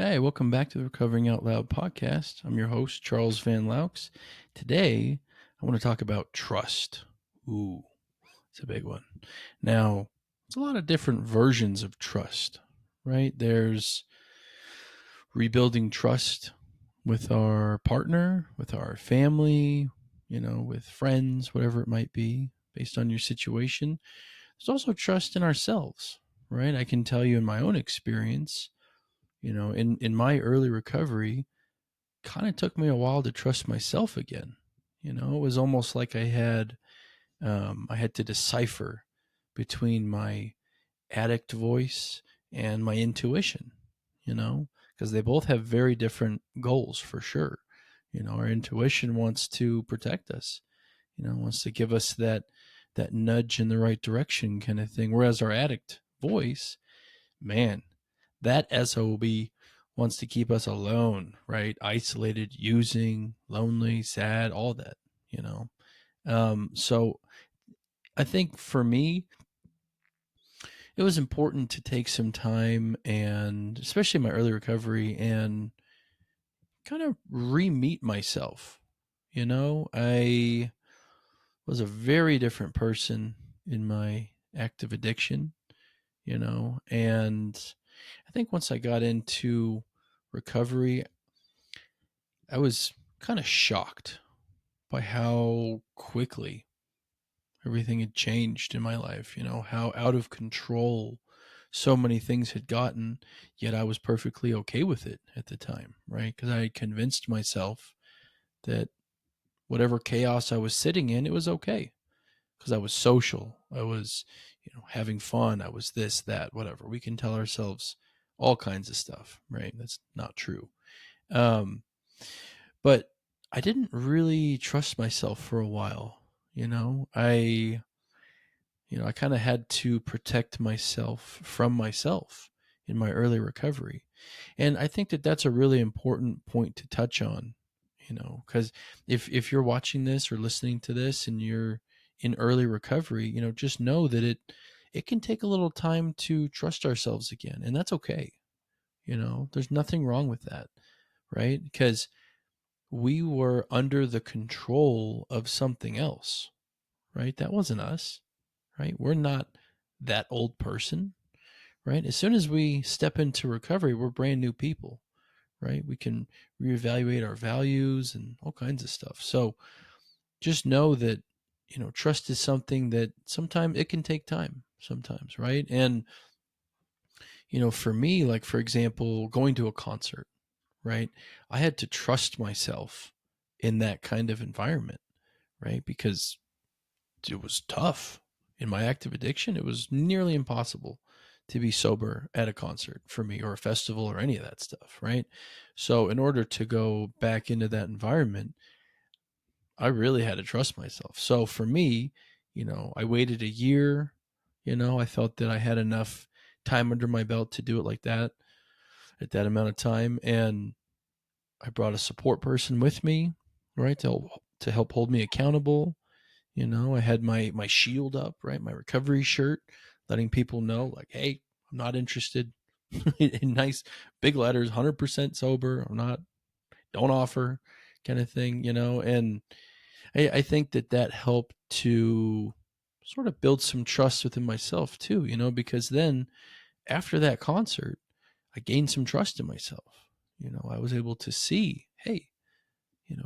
Hey, welcome back to the Recovering Out Loud podcast. I'm your host, Charles Van Loucks. Today, I want to talk about trust. Ooh, it's a big one. Now, there's a lot of different versions of trust, right? There's rebuilding trust with our partner, with our family, with friends, whatever it might be, based on your situation. There's also trust in ourselves, right? I can tell you in my own experience, in my early recovery, kind of took me a while to trust myself again. It was almost like I had to decipher between my addict voice and my intuition, because they both have very different goals for sure. Our intuition wants to protect us, wants to give us that nudge in the right direction kind of thing. Whereas our addict voice, man, that SOB wants to keep us alone, right? Isolated, using, lonely, sad, all that, you know. So I think for me, it was important to take some time and especially in my early recovery and kind of re-meet myself. I was a very different person in my active addiction, and I think once I got into recovery, I was kind of shocked by how quickly everything had changed in my life, how out of control so many things had gotten, yet I was perfectly okay with it at the time, right? Because I had convinced myself that whatever chaos I was sitting in, it was okay. Because I was social, I was, having fun, I was this, that, whatever. We can tell ourselves all kinds of stuff, right? That's not true. Um, But I didn't really trust myself for a while. I kind of had to protect myself from myself in my early recovery. And I think that that's a really important point to touch on, because if you're watching this or listening to this and you're in early recovery, just know that it can take a little time to trust ourselves again, and that's okay. There's nothing wrong with that, right? Because we were under the control of something else, right? That wasn't us, right? We're not that old person, right? As soon as we step into recovery, we're brand new people, right? We can reevaluate our values and all kinds of stuff. So just know that, trust is something that sometimes it can take time sometimes, right? And, for me, like, for example, going to a concert, right? I had to trust myself in that kind of environment, right? Because it was tough. In my active addiction, it was nearly impossible to be sober at a concert for me or a festival or any of that stuff, right? So, in order to go back into that environment, I really had to trust myself. So, for me, I waited a year. I felt that I had enough time under my belt to do it like that at that amount of time. And I brought a support person with me, right, to help hold me accountable. I had my shield up, right, my recovery shirt, letting people know, like, hey, I'm not interested. In nice big letters, 100% sober. I'm not, don't offer, kind of thing, And I think that helped to sort of build some trust within myself too, because then after that concert, I gained some trust in myself. I was able to see, hey,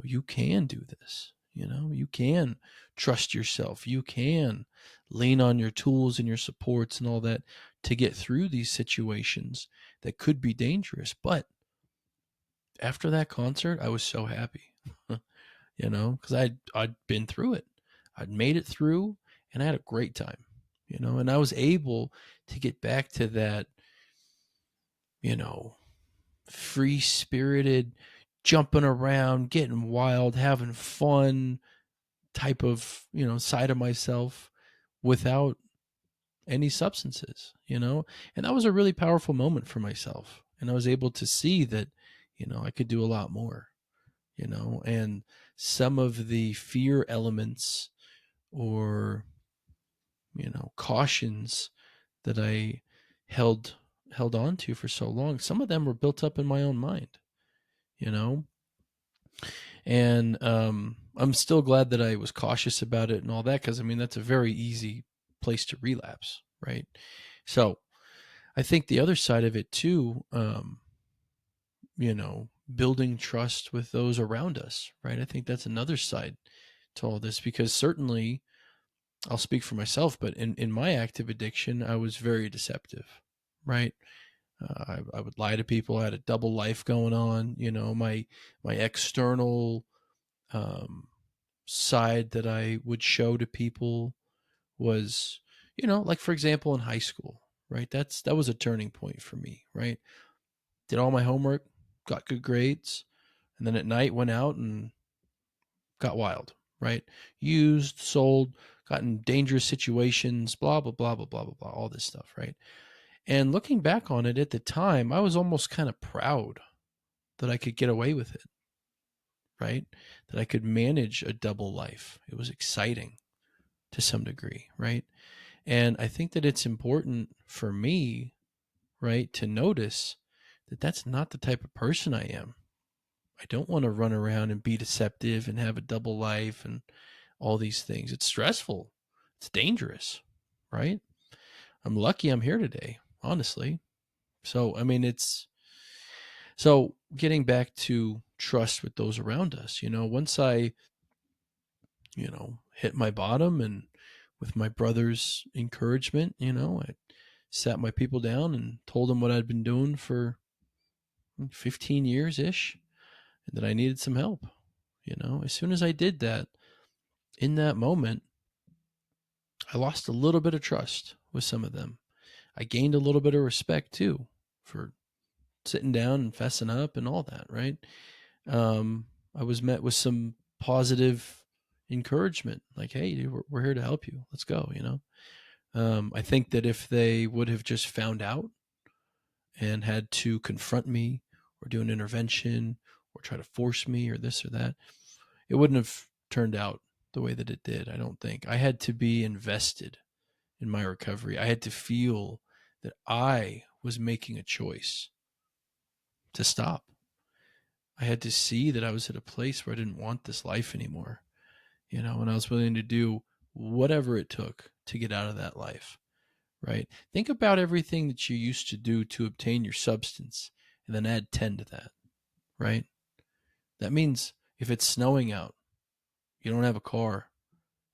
you can do this. You can trust yourself. You can lean on your tools and your supports and all that to get through these situations that could be dangerous. But after that concert, I was so happy, because I'd been through it. I'd made it through and I had a great time, and I was able to get back to that, you know, free spirited, jumping around, getting wild, having fun type of, side of myself without any substances, And that was a really powerful moment for myself. And I was able to see that, I could do a lot more, and some of the fear elements or, cautions that I held held on to for so long, some of them were built up in my own mind, you know? And I'm still glad that I was cautious about it and all that, because I mean, that's a very easy place to relapse, right? So I think the other side of it too, building trust with those around us, right? I think that's another side to all this, because certainly I'll speak for myself, but in my active addiction, I was very deceptive, right? I would lie to people. I had a double life going on. My external um, side that I would show to people was, like for example, in high school, right? That was a turning point for me, right? Did all my homework, got good grades, and then at night went out and got wild, right? Used, sold, got in dangerous situations, blah blah blah blah blah blah blah, all this stuff, right? And looking back on it at the time, I was almost kind of proud that I could get away with it, right? That I could manage a double life. It was exciting to some degree, right? And I think that it's important for me, right, to notice that that's not the type of person I am. I don't want to run around and be deceptive and have a double life and all these things. It's stressful. It's dangerous, right? I'm lucky I'm here today, honestly. So, I mean, so getting back to trust with those around us, once I, hit my bottom, and with my brother's encouragement, I sat my people down and told them what I'd been doing for 15 years ish, and that I needed some help. As soon as I did that, in that moment, I lost a little bit of trust with some of them. I gained a little bit of respect too for sitting down and fessing up and all that, right? I was met with some positive encouragement, like, "Hey, dude, we're here to help you. Let's go." I think that if they would have just found out and had to confront me or do an intervention or try to force me or this or that, it wouldn't have turned out the way that it did. I don't think. I had to be invested in my recovery. I had to feel that I was making a choice to stop. I had to see that I was at a place where I didn't want this life anymore, and I was willing to do whatever it took to get out of that life, right? Think about everything that you used to do to obtain your substance and then add 10 to that, right? That means if it's snowing out, you don't have a car,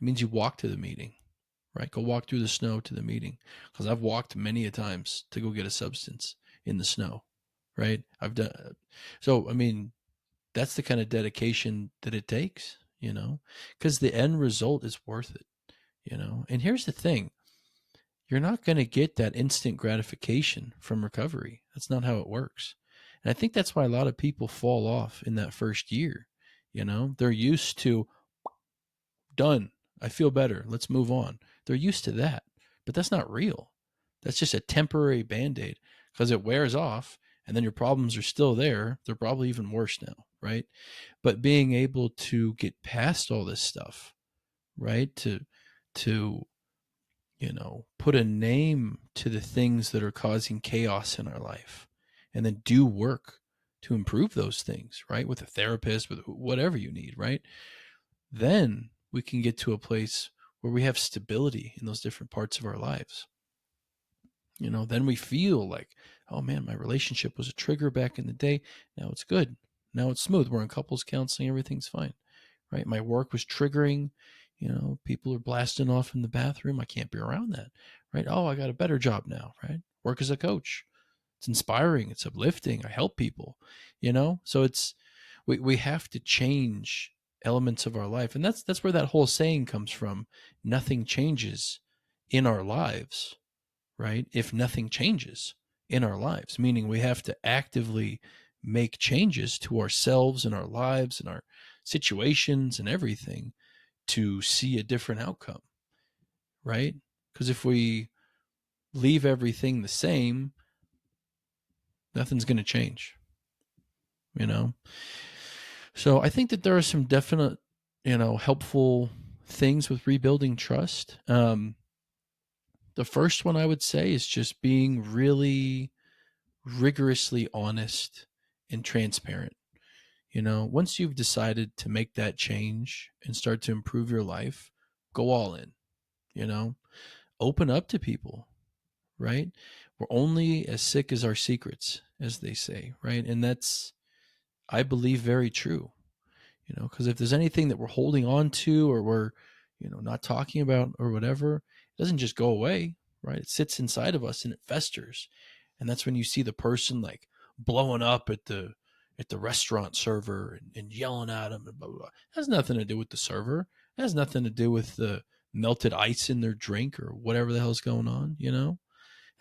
it means you walk to the meeting, right? Go walk through the snow to the meeting. Because I've walked many a times to go get a substance in the snow, right? I've done. So, I mean, that's the kind of dedication that it takes, because the end result is worth it. And here's the thing, you're not going to get that instant gratification from recovery. That's not how it works. And I think that's why a lot of people fall off in that first year. They're used to, done. I feel better. Let's move on. They're used to that, but that's not real. That's just a temporary band aid, because it wears off and then your problems are still there. They're probably even worse now, right? But being able to get past all this stuff, right? To put a name to the things that are causing chaos in our life, and then do work to improve those things, right? With a therapist, with whatever you need, right? Then we can get to a place where we have stability in those different parts of our lives. Then we feel like, oh man, my relationship was a trigger back in the day. Now it's good. Now it's smooth. We're in couples counseling. Everything's fine, right? My work was triggering. People are blasting off in the bathroom. I can't be around that, right? Oh, I got a better job now, right? Work as a coach. It's inspiring. It's uplifting. I help people, So we have to change elements of our life, and that's where that whole saying comes from. Nothing changes in our lives, right? If nothing changes in our lives, meaning we have to actively make changes to ourselves and our lives and our situations and everything to see a different outcome, right? Because if we leave everything the same, nothing's going to change, you know? So I think that there are some definite, helpful things with rebuilding trust. The first one I would say is just being really rigorously honest and transparent. Once you've decided to make that change and start to improve your life, go all in, you know, open up to people, right? We're only as sick as our secrets, as they say, right? And that's, I believe, very true, because if there's anything that we're holding on to or we're, not talking about or whatever, it doesn't just go away, right? It sits inside of us and it festers. And that's when you see the person like blowing up at the restaurant server and yelling at him and blah, blah, blah. It has nothing to do with the server. It has nothing to do with the melted ice in their drink or whatever the hell's going on, It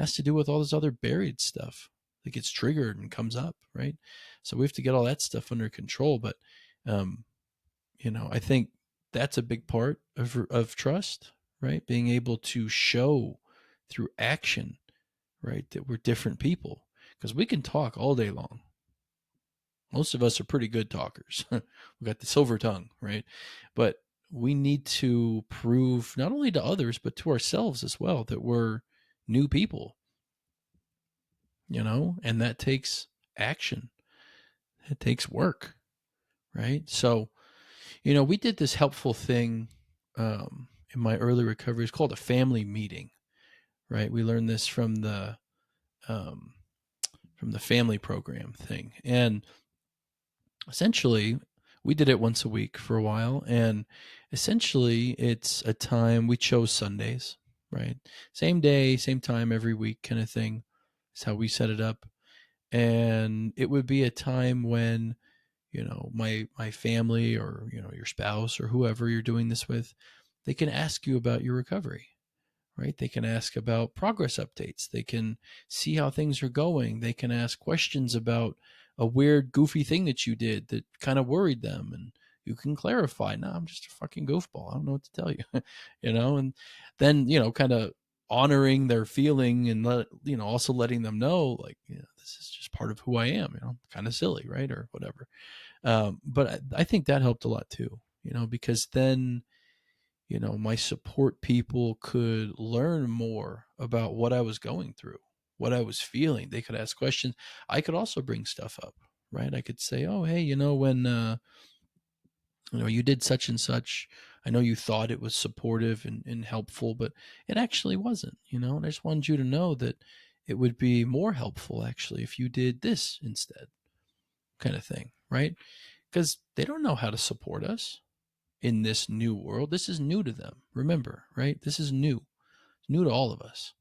has to do with all this other buried stuff that gets triggered and comes up, right? So we have to get all that stuff under control. But um, I think that's a big part of trust, right? Being able to show through action, right, that we're different people, because we can talk all day long. Most of us are pretty good talkers. We got the silver tongue, right? But we need to prove not only to others but to ourselves as well that we're new people, and that takes action. It takes work, right? So, we did this helpful thing in my early recovery. It's called a family meeting, right? We learned this um, from the family program thing, and essentially, we did it once a week for a while, and essentially, it's a time we chose Sundays, right? Same day, same time every week, kind of thing. That's how we set it up, and it would be a time when my family or your spouse or whoever you're doing this with, they can ask you about your recovery, right? They can ask about progress updates. They can see how things are going. They can ask questions about a weird, goofy thing that you did that kind of worried them. And you can clarify, no, I'm just a fucking goofball. I don't know what to tell you, and then, kind of honoring their feeling and also letting them know, like, this is just part of who I am, kind of silly, right? Or whatever. But I think that helped a lot too, because then, my support people could learn more about what I was going through, what I was feeling. They could ask questions. I could also bring stuff up, right? I could say, oh, hey, when, you did such and such, I know you thought it was supportive and helpful, but it actually wasn't, and I just wanted you to know that it would be more helpful actually if you did this instead, kind of thing, right? Because they don't know how to support us in this new world. This is new to them. Remember, right? This is new. It's new to all of us,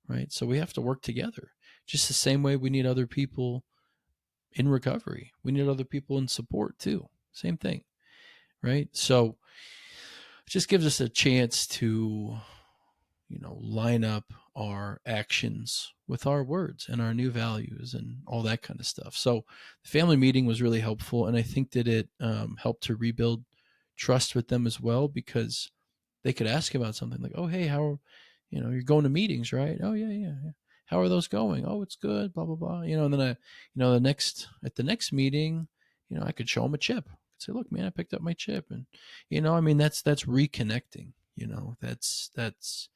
right? So we have to work together. Just the same way we need other people in recovery. We need other people in support too. Same thing, right? So it just gives us a chance to, line up our actions with our words and our new values and all that kind of stuff. So the family meeting was really helpful. And I think that it helped to rebuild trust with them as well, because they could ask about something like, oh, hey, how, you're going to meetings, right? Oh, yeah, yeah, yeah. How are those going? Oh, it's good, blah, blah, blah. And then at the next meeting, I could show them a chip. I could say, look, man, I picked up my chip. And, that's reconnecting, that's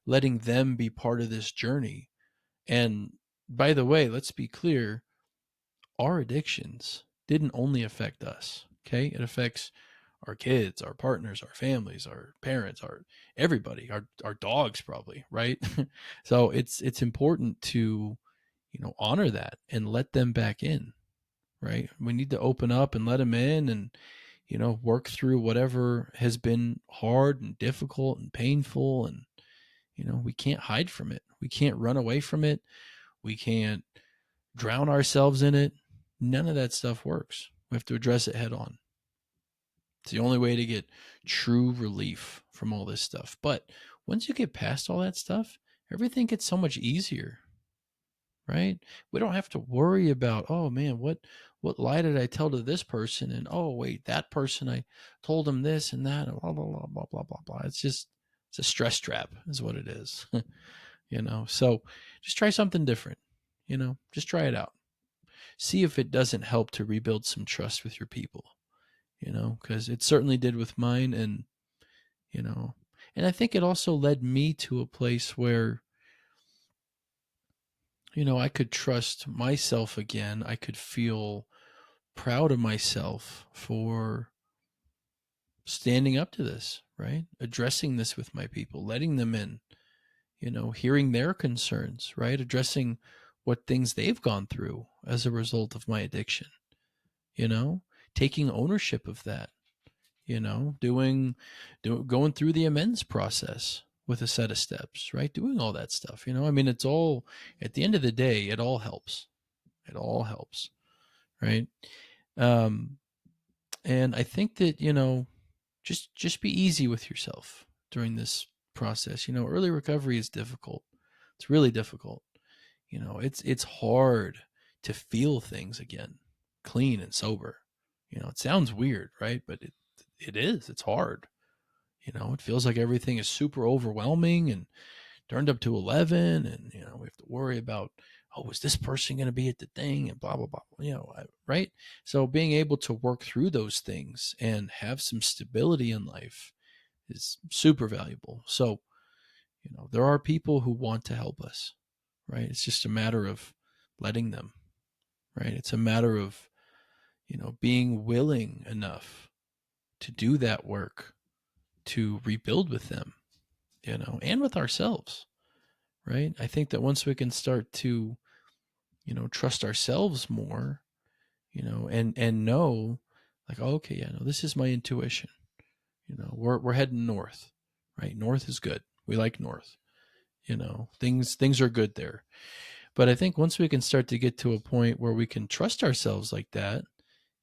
letting them be part of this journey. And by the way, let's be clear, our addictions didn't only affect us. Okay. It affects our kids, our partners, our families, our parents, our everybody, our dogs probably, right? So it's important to, honor that and let them back in, right? We need to open up and let them in and, work through whatever has been hard and difficult and painful. And, we can't hide from it. We can't run away from it. We can't drown ourselves in it. None of that stuff works. We have to address it head on. It's the only way to get true relief from all this stuff. But once you get past all that stuff, everything gets so much easier, right? We don't have to worry about, oh man, what lie did I tell to this person? And oh wait, that person, I told him this and that, and blah blah blah blah blah blah blah. It's a stress trap, is what it is. So just try something different. Just try it out. See if it doesn't help to rebuild some trust with your people. Because it certainly did with mine. And, you know, and I think it also led me to a place where I could trust myself again. I could feel proud of myself for standing up to this, right? Addressing this with my people, letting them in, hearing their concerns, right? Addressing what things they've gone through as a result of my addiction, you know, taking ownership of that, going through the amends process with a set of steps, right? Doing all that stuff, I mean, it's all, at the end of the day, it all helps. It all helps, right? Um, and I think that, just be easy with yourself during this process. Early recovery is difficult. It's really difficult. It's hard to feel things again, clean and sober. It sounds weird, right? But it is. It's hard. It feels like everything is super overwhelming and turned up to 11, and we have to worry about, oh, is this person going to be at the thing, and blah blah blah, right? So being able to work through those things and have some stability in life is super valuable. So there are people who want to help us, right? It's just a matter of letting them, right? It's a matter of being willing enough to do that work, to rebuild with them, and with ourselves, right? I think that once we can start to trust ourselves more, and know, like, oh, okay, yeah, no, this is my intuition. We're heading north, right? North is good. We like north. Things are good there. But I think once we can start to get to a point where we can trust ourselves like that,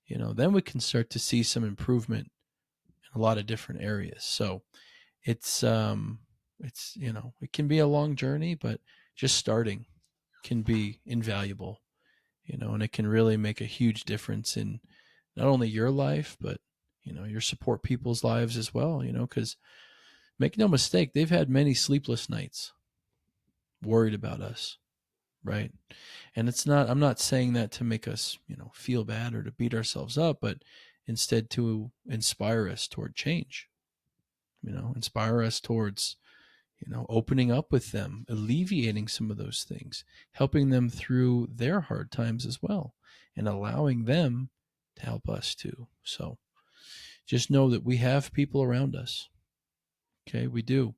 then we can start to see some improvement in a lot of different areas. So it's it can be a long journey, but just starting can be invaluable, and it can really make a huge difference in not only your life, but your support people's lives as well, because make no mistake, they've had many sleepless nights worried about us, right? And I'm not saying that to make us, feel bad or to beat ourselves up, but instead to inspire us toward change, inspire us towards, opening up with them, alleviating some of those things, helping them through their hard times as well, and allowing them to help us too. So just know that we have people around us. Okay, we do.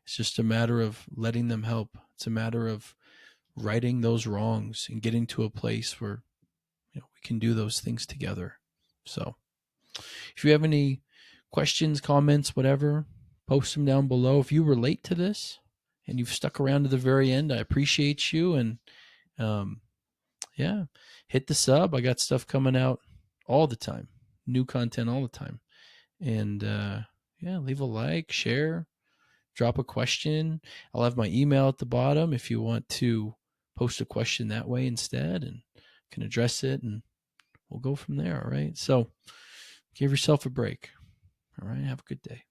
It's just a matter of letting them help. It's a matter of righting those wrongs and getting to a place where we can do those things together. So if you have any questions, comments, whatever, post them down below. If you relate to this and you've stuck around to the very end, I appreciate you. And um, yeah, hit the sub. I got stuff coming out all the time, new content all the time. And yeah, leave a like, share, drop a question. I'll have my email at the bottom if you want to post a question that way instead, and can address it, and we'll go from there. All right. So give yourself a break. All right. Have a good day.